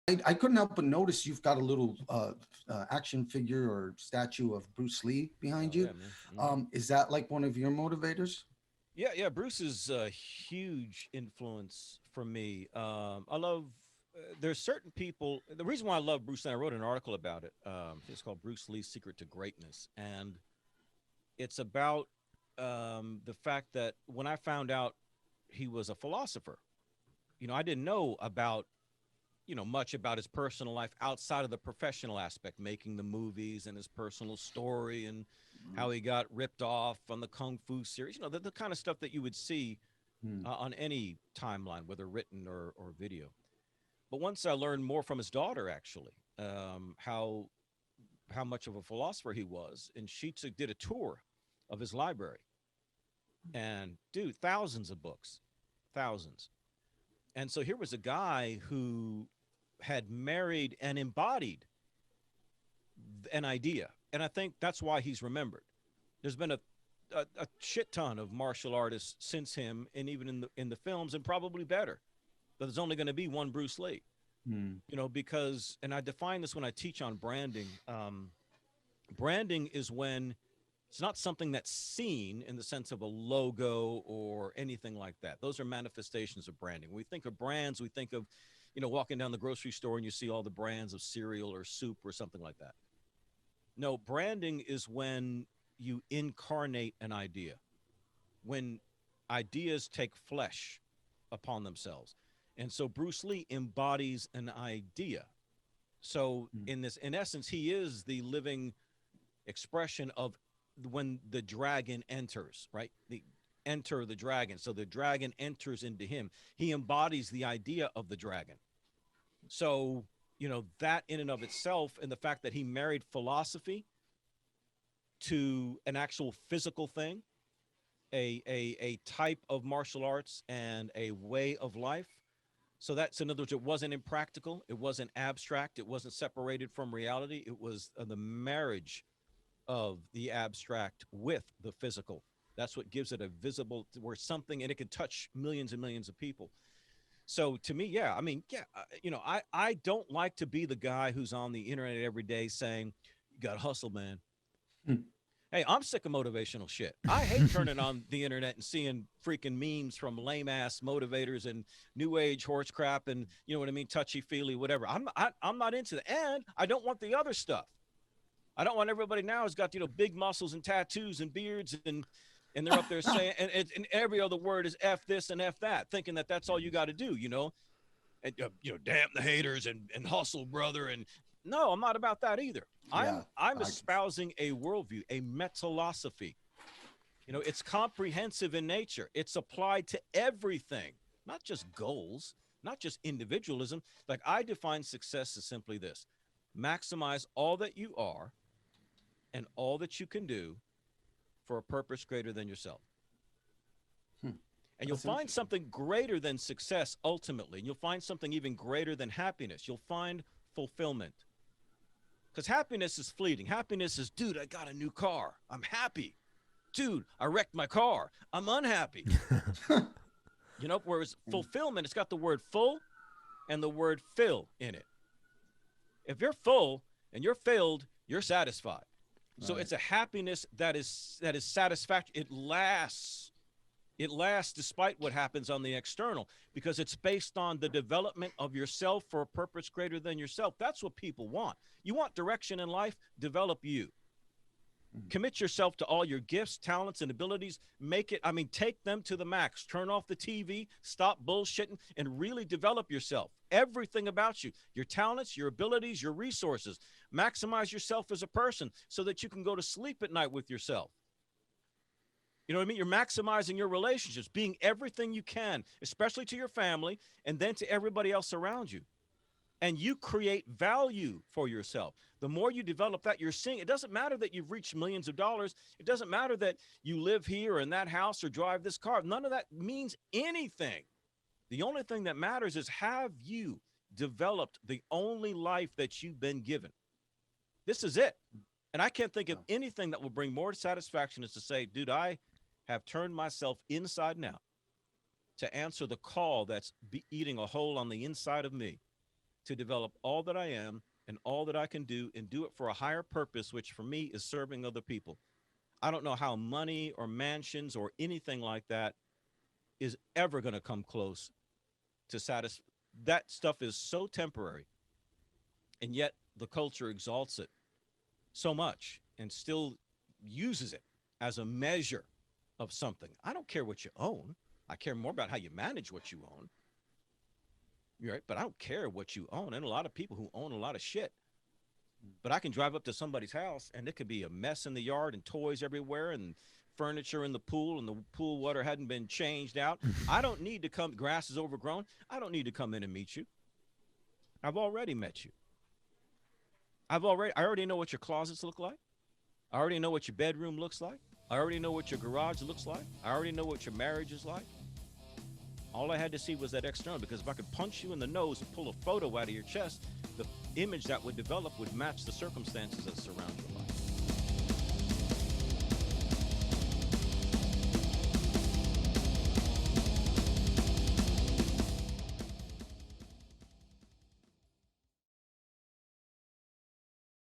I couldn't help but notice you've got a little action figure or statue of Bruce Lee behind Oh you. yeah, man. Hmm. Is that like one of your motivators? Yeah, yeah. Bruce is a huge influence for me. I love. There's certain people. The reason why I love Bruce Lee, I wrote an article about it. It's called Bruce Lee's Secret to Greatness, and it's about the fact that when I found out he was a philosopher, I didn't know about much about his personal life outside of the professional aspect, making the movies and his personal story and how he got ripped off on the Kung Fu series, the kind of stuff that you would see Hmm. on any timeline, whether written or video. But once I learned more from his daughter, actually, how much of a philosopher he was, and did a tour of his library, and dude, thousands of books, thousands. And so here was a guy who had married and embodied an idea. And I think that's why he's remembered. There's been a shit ton of martial artists since him, and even in the films, and probably better. But there's only going to be one Bruce Lee, Hmm. because, and I define this when I teach on branding. Branding is when it's not something that's seen in the sense of a logo or anything like that. Those are manifestations of branding. When we think of brands, we think of, walking down the grocery store and you see all the brands of cereal or soup or something like that. No, branding is when you incarnate an idea, when ideas take flesh upon themselves. And so Bruce Lee embodies an idea. So Hmm. in essence, he is the living expression of when the dragon enters, right? The enter the dragon. So the dragon enters into him. He embodies the idea of the dragon. So, that in and of itself, and the fact that he married philosophy to an actual physical thing, a type of martial arts and a way of life. So that's, in other words, it wasn't impractical, it wasn't abstract, it wasn't separated from reality. It was the marriage of the abstract with the physical. That's what gives it a visible, where something, and it can touch millions and millions of people. So to me, yeah, I mean, yeah, I don't like to be the guy who's on the internet every day saying, "You got to hustle, man." Hmm. Hey, I'm sick of motivational shit. I hate turning on the internet and seeing freaking memes from lame ass motivators and new age horse crap and, you know what I mean, touchy feely, whatever. I'm not into that, and I don't want the other stuff. I don't want everybody now who's got, big muscles and tattoos and beards, and they're up there saying, and every other word is f this and f that, thinking that that's all you got to do, and damn the haters and hustle, brother. And no, I'm not about that either. Yeah, I'm I can. espousing a worldview, a metallosophy. It's comprehensive in nature. It's applied to everything, not just goals, not just individualism. Like, I define success as simply this: maximize all that you are and all that you can do for a purpose greater than yourself. Hmm. And you'll That's find interesting. something greater than success ultimately. And you'll find something even greater than happiness. You'll find fulfillment. Because happiness is fleeting. Happiness is, dude, I got a new car. I'm happy. Dude, I wrecked my car. I'm unhappy. Whereas fulfillment, it's got the word full and the word fill in it. If you're full and you're filled, you're satisfied. So Right. it's a happiness that is satisfactory. It lasts. It lasts despite what happens on the external, because it's based on the development of yourself for a purpose greater than yourself. That's what people want. You want direction in life? Develop you. Mhm. Commit yourself to all your gifts, talents, and abilities. Take them to the max. Turn off the TV, stop bullshitting, and really develop yourself. Everything about you, your talents, your abilities, your resources. Maximize yourself as a person so that you can go to sleep at night with yourself. You know what I mean? You're maximizing your relationships, being everything you can, especially to your family and then to everybody else around you. And you create value for yourself. The more you develop that, you're seeing it doesn't matter that you've reached millions of dollars. It doesn't matter that you live here or in that house or drive this car. None of that means anything. The only thing that matters is, have you developed the only life that you've been given? This is it. And I can't think of Yeah. anything that will bring more satisfaction as to say, dude, I have turned myself inside and out to answer the call that's eating a hole on the inside of me. to develop all that I am and all that I can do and do it for a higher purpose, which for me is serving other people. I don't know how money or mansions or anything like that is ever going to come close to satisfy. That stuff is so temporary. And yet the culture exalts it so much and still uses it as a measure of something. I don't care what you own. I care more about how you manage what you own. You're right, but I don't care what you own. And a lot of people who own a lot of shit. But I can drive up to somebody's house and it could be a mess in the yard and toys everywhere and furniture in the pool, and the pool water hadn't been changed out. I don't need to come, grass is overgrown. I don't need to come in and meet you. I've already met you. I already know what your closets look like. I already know what your bedroom looks like. I already know what your garage looks like. I already know what your marriage is like. All I had to see was that external, because if I could punch you in the nose and pull a photo out of your chest, the image that would develop would match the circumstances that surround your life.